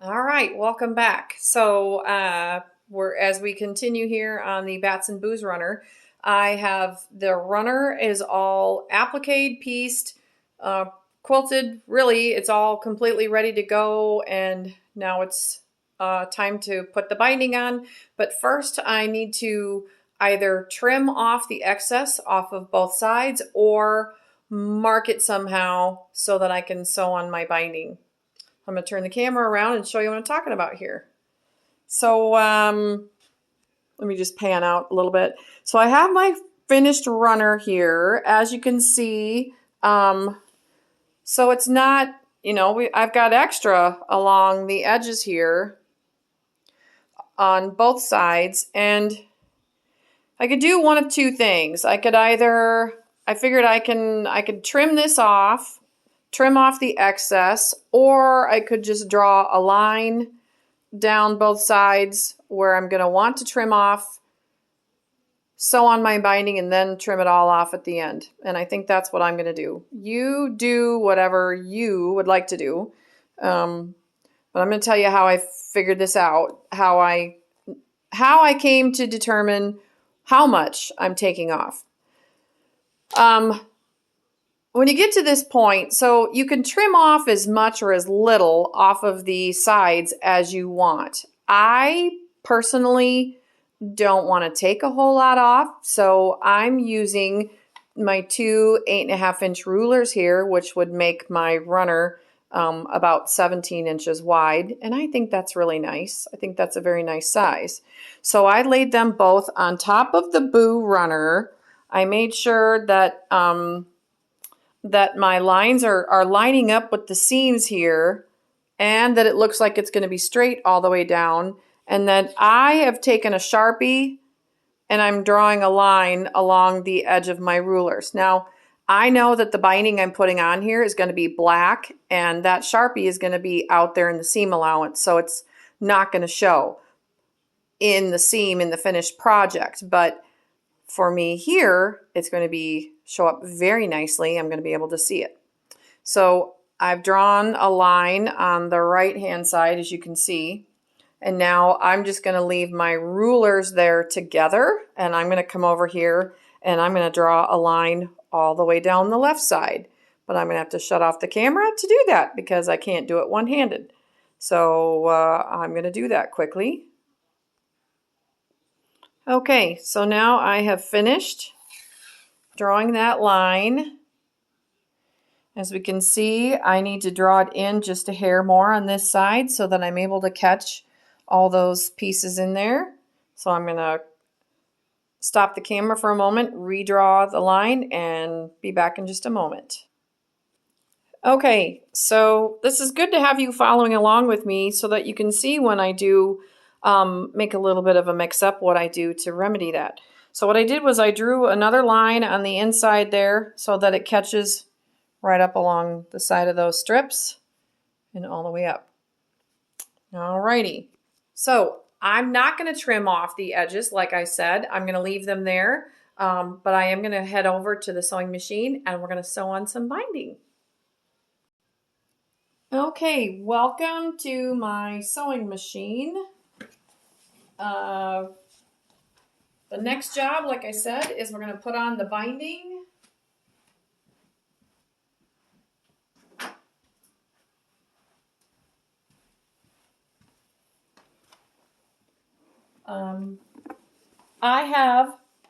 All right, welcome back. So as we continue here on the Bats and Booze runner, I have the runner is all appliqued, pieced, uh, quilted. Really, it's all completely ready to go, and now it's time to put the binding on. But first, I need to either trim off the excess off of both sides or mark it somehow so that I can sew on my binding. I'm going to turn the camera around and show you what I'm talking about here. So let me just pan out a little bit. So I have my finished runner here, as you can see. So it's not, I've got extra along the edges here on both sides, and I could do one of two things. I figured I could trim this off, trim off the excess, or I could just draw a line down both sides where I'm going to want to trim off, sew on my binding, and then trim it all off at the end. And I think that's what I'm going to do. You do whatever you would like to do. But I'm going to tell you how I figured this out, how I came to determine how much I'm taking off. When you get to this point, so you can trim off as much or as little off of the sides as you want. I personally don't want to take a whole lot off, so I'm using my two 8.5-inch rulers here, which would make my runner about 17 inches wide, and I think that's really nice. I think that's a very nice size. So I laid them both on top of the Boo runner. I made sure that that my lines are lining up with the seams here, and that it looks like it's going to be straight all the way down. And then I have taken a Sharpie and I'm drawing a line along the edge of my rulers. Now, I know that the binding I'm putting on here is going to be black, and that Sharpie is going to be out there in the seam allowance, so it's not going to show in the seam in the finished project. But for me here, it's going to show up very nicely. I'm going to be able to see it. So I've drawn a line on the right hand side, as you can see. And now I'm just going to leave my rulers there together, and I'm going to come over here and I'm going to draw a line all the way down the left side. But I'm going to have to shut off the camera to do that because I can't do it one-handed. So I'm going to do that quickly. Okay, so now I have finished drawing that line. As we can see, I need to draw it in just a hair more on this side so that I'm able to catch all those pieces in there. So I'm going to stop the camera for a moment, redraw the line, and be back in just a moment. Okay, so this is good to have you following along with me so that you can see when I do make a little bit of a mix-up what I do to remedy that. So what I did was I drew another line on the inside there so that it catches right up along the side of those strips and all the way up. Alrighty, so I'm not going to trim off the edges like I said. I'm going to leave them there, but I am going to head over to the sewing machine and we're going to sew on some binding. Okay, welcome to my sewing machine. The next job, like I said, is we're going to put on the binding.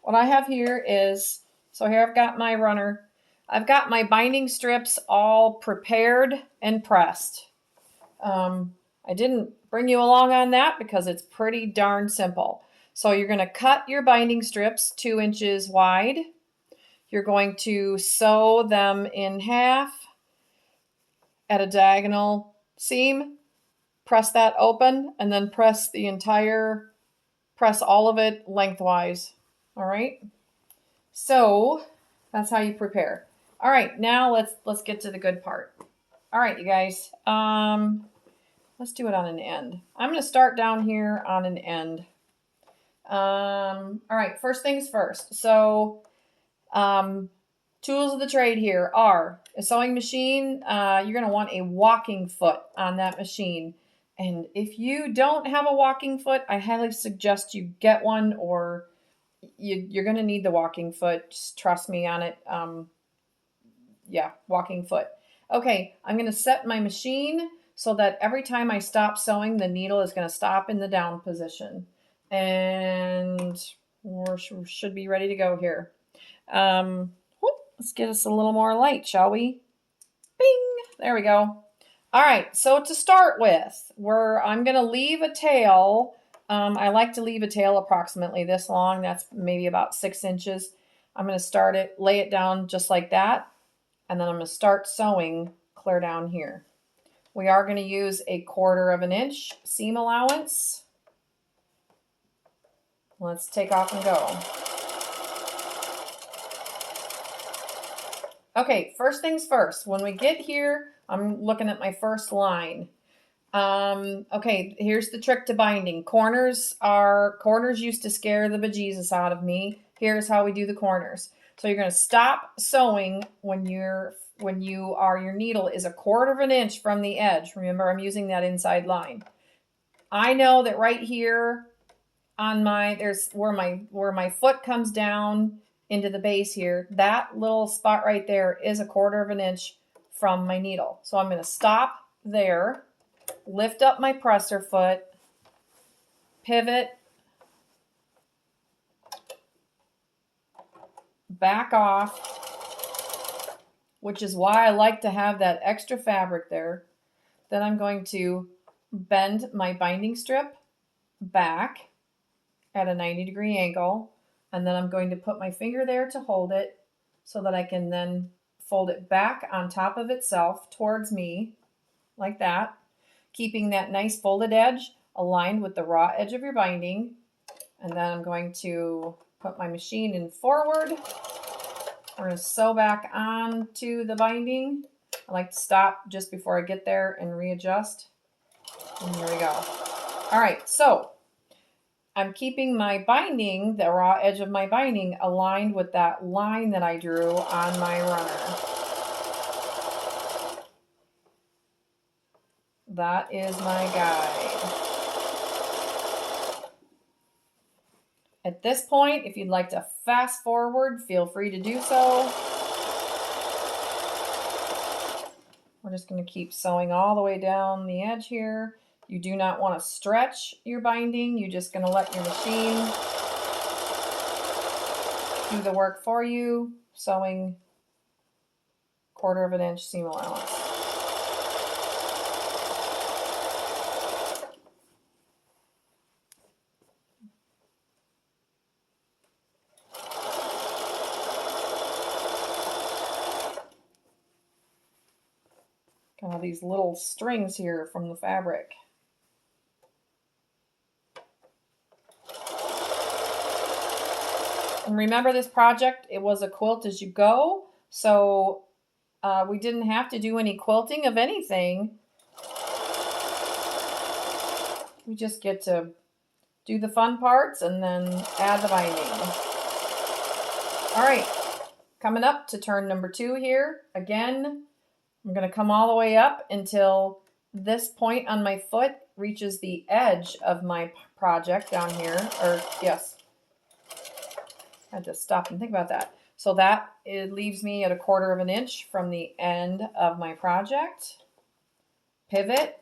What I have here is, so here I've got my runner. I've got my binding strips all prepared and pressed. I didn't bring you along on that because it's pretty darn simple. So you're going to cut your binding strips 2 inches wide. You're going to sew them in half at a diagonal seam. Press that open and then press all of it lengthwise. All right. So that's how you prepare. All right, now let's get to the good part. All right, you guys. Let's do it on an end. I'm going to start down here on an end. All right, first things first. So, tools of the trade here are a sewing machine. You're going to want a walking foot on that machine. And if you don't have a walking foot, I highly suggest you get one, or you're going to need the walking foot. Just trust me on it. Yeah, walking foot. Okay, I'm going to set my machine so that every time I stop sewing, the needle is going to stop in the down position. And we should be ready to go here. Let's get us a little more light, shall we? Bing! There we go. All right, so to start with, I'm going to leave a tail. I like to leave a tail approximately this long. That's maybe about 6 inches. I'm going to lay it down just like that. And then I'm going to start sewing clear down here. We are going to use a 1/4 of an inch seam allowance. Let's take off and go. Okay, first things first. When we get here, I'm looking at my first line. Okay, here's the trick to binding. Corners used to scare the bejesus out of me. Here's how we do the corners. So you're going to stop sewing when your needle is a 1/4 of an inch from the edge. Remember, I'm using that inside line. I know that right here on where my foot comes down into the base here, that little spot right there is a 1/4 of an inch from my needle. So I'm going to stop there, lift up my presser foot, pivot, back off, which is why I like to have that extra fabric there. Then I'm going to bend my binding strip back at a 90-degree angle, and then I'm going to put my finger there to hold it so that I can then fold it back on top of itself towards me like that, keeping that nice folded edge aligned with the raw edge of your binding. And then I'm going to put my machine in forward. We're going to sew back onto the binding. I like to stop just before I get there and readjust. And here we go. All right, so I'm keeping my binding, the raw edge of my binding, aligned with that line that I drew on my runner. That is my guide. At this point, if you'd like to fast forward, feel free to do so. We're just going to keep sewing all the way down the edge here. You do not want to stretch your binding. You're just going to let your machine do the work for you, sewing 1/4 of an inch seam allowance. Got all these little strings here from the fabric. And remember, this project, it was a quilt-as-you-go, so we didn't have to do any quilting of anything. We just get to do the fun parts and then add the binding. All right, coming up to turn number 2 here. Again, I'm going to come all the way up until this point on my foot reaches the edge of my project down here. Or yes, I had to stop and think about that. So that it leaves me at a 1/4 of an inch from the end of my project. Pivot,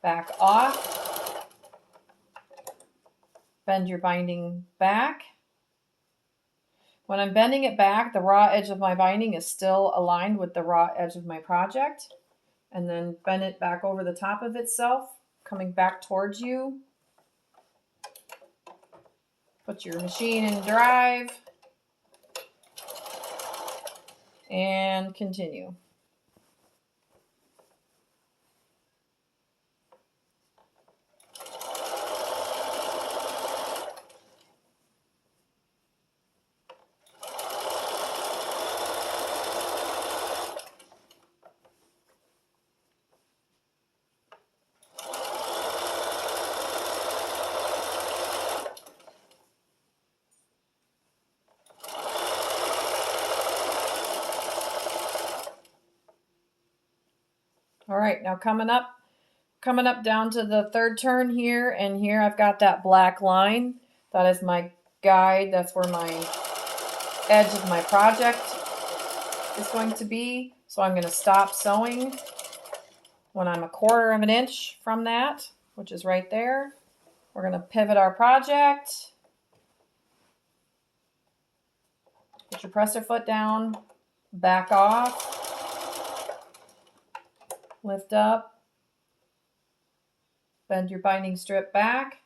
back off, bend your binding back. When I'm bending it back, the raw edge of my binding is still aligned with the raw edge of my project. And then bend it back over the top of itself, coming back towards you. Put your machine in drive. And continue. All right, now coming up coming up down to the third turn here, and here I've got that black line. That is my guide. That's where my edge of my project is going to be. So I'm going to stop sewing when I'm 1/4 of an inch from that, which is right there. We're going to pivot our project. Put your presser foot down, back off, lift up, bend your binding strip back,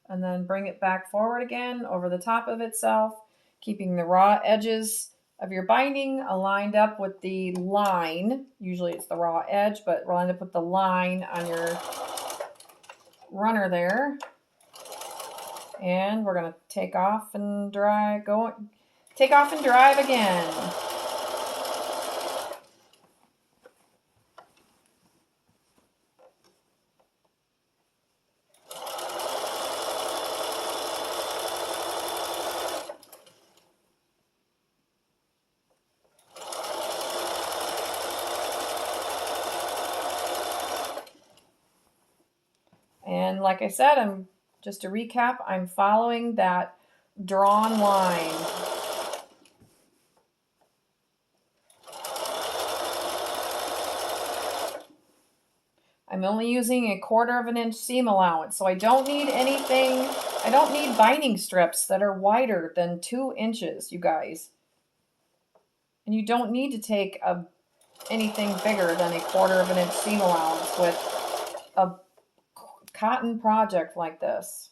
and then bring it back forward again over the top of itself, keeping the raw edges of your binding aligned up with the line. Usually it's the raw edge, but we're lined up with the line on your runner there. And we're going to take off and drive, take off and drive again. And like I said, just to recap, I'm following that drawn line. I'm only using 1/4 of an inch seam allowance, so I don't need anything. I don't need binding strips that are wider than 2 inches, you guys. And you don't need to take anything bigger than 1/4 of an inch seam allowance with a cotton project like this.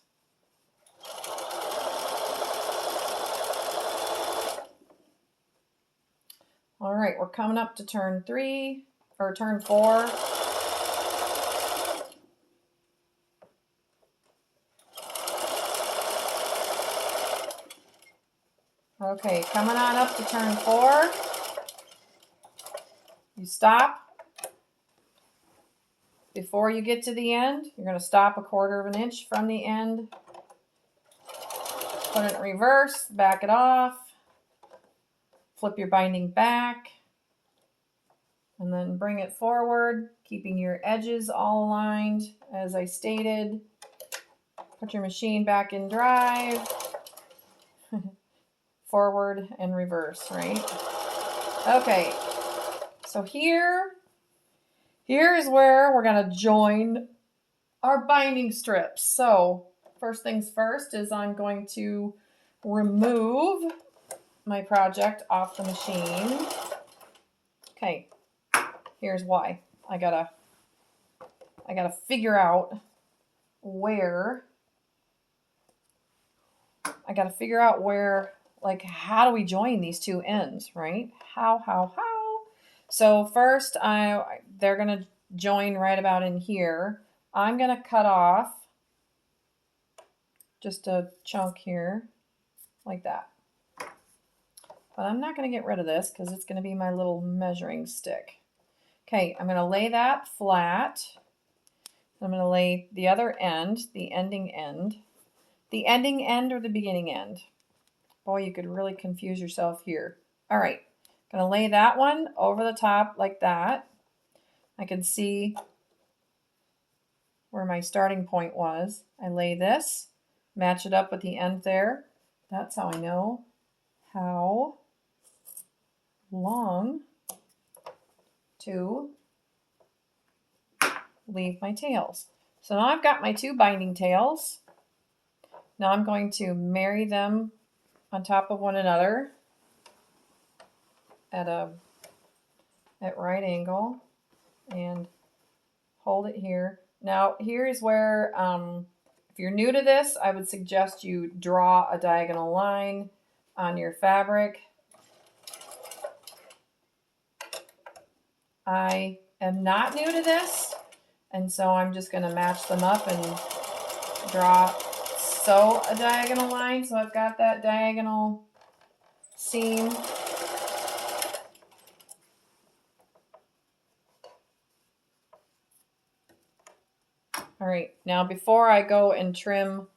All right, we're coming up to turn 3 or turn 4. Okay, coming on up to turn 4. You stop. Before you get to the end, you're going to stop 1/4 of an inch from the end. Put it in reverse, back it off. Flip your binding back. And then bring it forward, keeping your edges all aligned as I stated. Put your machine back in drive. Forward and reverse, right? Okay, so here is where we're going to join our binding strips. So first things first is I'm going to remove my project off the machine. Okay, here's why. I gotta figure out where, like, how do we join these two ends, right? How? So first, they're going to join right about in here. I'm going to cut off just a chunk here, like that. But I'm not going to get rid of this because it's going to be my little measuring stick. Okay, I'm going to lay that flat. I'm going to lay the other end, the ending end. The ending end or the beginning end? Boy, you could really confuse yourself here. All right, I'm going to lay that one over the top like that. I can see where my starting point was. I lay this, match it up with the end there. That's how I know how long to leave my tails. So now I've got my 2 binding tails. Now I'm going to marry them on top of one another at right angle and hold it here. Now here's where, if you're new to this, I would suggest you draw a diagonal line on your fabric. I am not new to this, and so I'm just going to match them up and sew a diagonal line. So I've got that diagonal seam. All right, now before I go and trim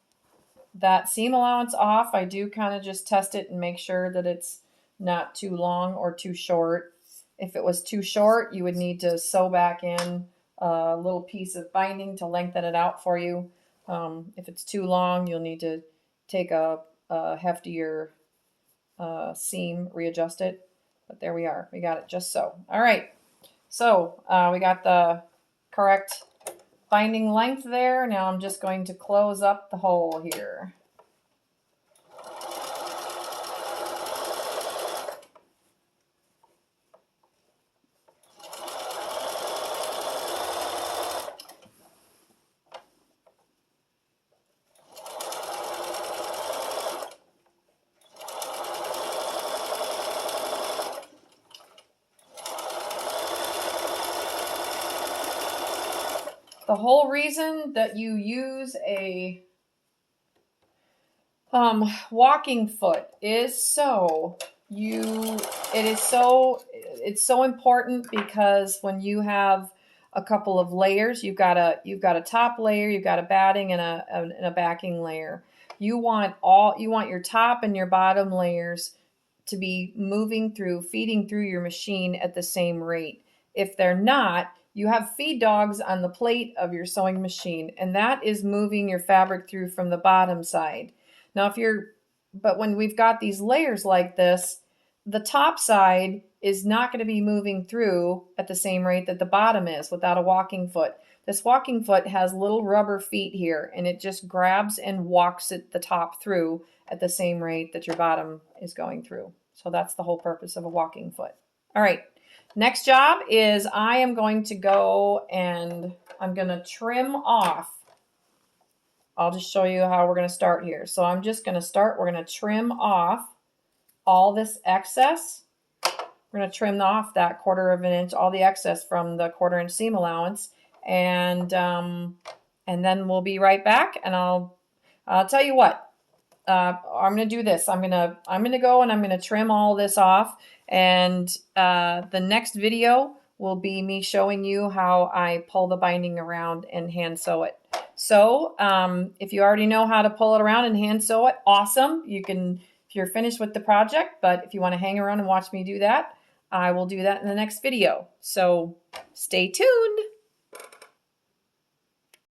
that seam allowance off, I do kind of just test it and make sure that it's not too long or too short. If it was too short, you would need to sew back in a little piece of binding to lengthen it out for you. If it's too long, you'll need to take a heftier seam, readjust it. But there we are. We got it just so. All right. So we got the correct binding length there. Now I'm just going to close up the hole here. The whole reason that you use a walking foot is it's so important, because when you have a couple of layers, you've got a top layer, you've got a batting and a backing layer. You want your top and your bottom layers to be feeding through your machine at the same rate. If they're not, you have feed dogs on the plate of your sewing machine, and that is moving your fabric through from the bottom side. Now, but when we've got these layers like this, the top side is not going to be moving through at the same rate that the bottom is without a walking foot. This walking foot has little rubber feet here, and it just grabs and walks the top through at the same rate that your bottom is going through. So that's the whole purpose of a walking foot. All right, next job is I am going to go and I'm going to trim off. I'll just show you how we're going to start here. So I'm just going to start, we're going to trim off all this excess. We're going to trim off that 1/4 of an inch, all the excess from the 1/4 inch seam allowance. And then we'll be right back, and I'll tell you what, I'm going to do this. I'm going to go and I'm going to trim all this off. And the next video will be me showing you how I pull the binding around and hand sew it. So if you already know how to pull it around and hand sew it, awesome. You can, if you're finished with the project, but if you want to hang around and watch me do that, I will do that in the next video. So stay tuned.